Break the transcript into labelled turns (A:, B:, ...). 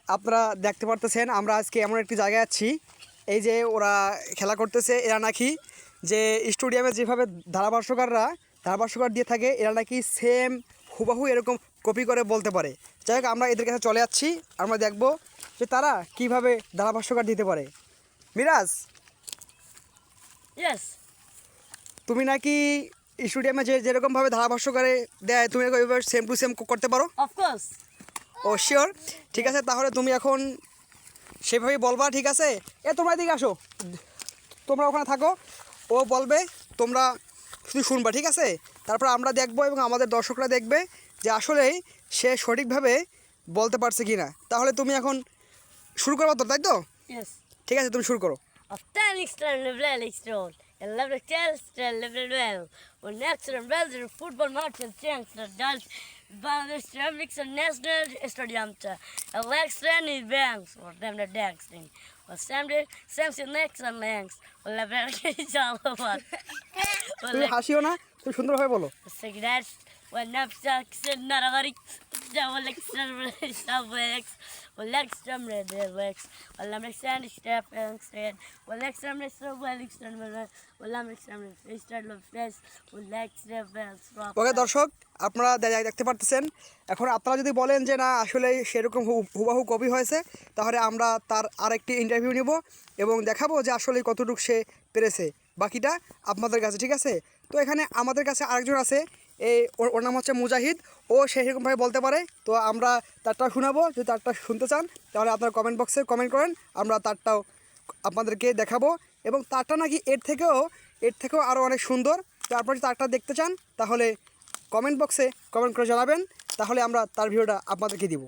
A: আপনারা দেখতে পারতেছেন আমরা আজকে এমন একটি জায়গায় আছি, এই যে ওরা খেলা করতেছে। এরা নাকি যে স্টেডিয়ামে যেভাবে ধারাভাষ্যকার দিয়ে থাকে, এরা নাকি সেম হুবাহু এরকম কপি করে বলতে পারে। যাই হোক, আমরা এদের কাছে চলে যাচ্ছি, আমরা দেখব যে তারা কিভাবে ধারাভাষ্যকার দিতে পারে। মিরাজ, তুমি নাকি স্টেডিয়ামে যেরকমভাবে ধারাভাষ্যকারে দেয়, তুমি ওইভাবে সেম টু সেম করতে পারো?
B: অফকোর্স।
A: ও শিওর, ঠিক আছে। তাহলে তুমি এখন সেভাবেই বলবা, ঠিক আছে? তোমরা এদিকে আসো, তোমরা ওখানে থাকো, ও বলবে, তোমরা শুধু শুনবা, ঠিক আছে? তারপর আমরা দেখব এবং আমাদের দর্শকরা দেখবে যে আসলেই সে সঠিকভাবে বলতে পারছে কি না। তাহলে তুমি এখন শুরু করবা তো, তাই তো? ঠিক আছে, তুমি শুরু করো।
B: Och nästa väljer fotbollsmatchen tjänst dalt Bangladesh Mixer National Stadium. Alexander i Banks och nämnde Dagsting. Och Samson Nexon Langs och levererar i Jallowan.
A: তুমি হাসিও না, তুমি সুন্দরভাবে বলো।
B: Segredas och Napsaxen Naravarik. Och Lexström Redlex och Alexander Steffensen och Lexström Wellington och Alexström Fest och Lexström.
A: ওকে দর্শক, আপনারা দেখতে পারতেছেন। এখন আপনারা যদি বলেন যে না আসলে সেরকম হুবাহু কপি হয়েছে, তাহলে আমরা তার আরেকটি ইন্টারভিউ নিব এবং দেখাবো যে আসলে কতটুকু সে পেরেছে। বাকিটা আপনাদের কাছে, ঠিক আছে? তো এখানে আমাদের কাছে আরেকজন আছে, ওর নাম হচ্ছে মুজাহিদ। ও সেরকমভাবে বলতে পারে, তো আমরা তারটা শোনাবো। যদি তারটা শুনতে চান তাহলে আপনারা কমেন্ট বক্সে কমেন্ট করেন, আমরা তারটাও আপনাদেরকে দেখাবো। এবং তারটা নাকি এর থেকেও আরও অনেক সুন্দর। তারপর যদি তারটা দেখতে চান তাহলে কমেন্ট বক্সে কমেন্ট করে জানাবেন, তাহলে আমরা তার ভিডিওটা আপনাদেরকে দিব।